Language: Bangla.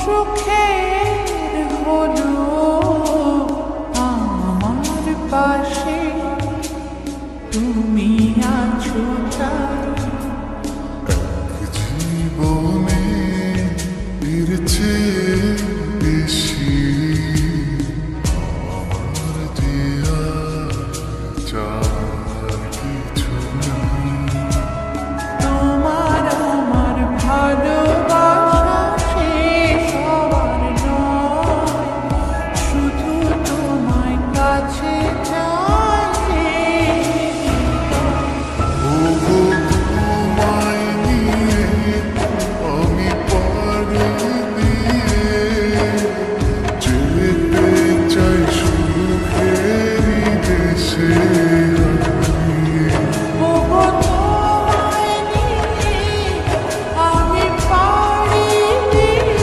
সুখের হলো আমার পাশে তুমি আছো তাই। জীবনে এর চেয়ে বেশি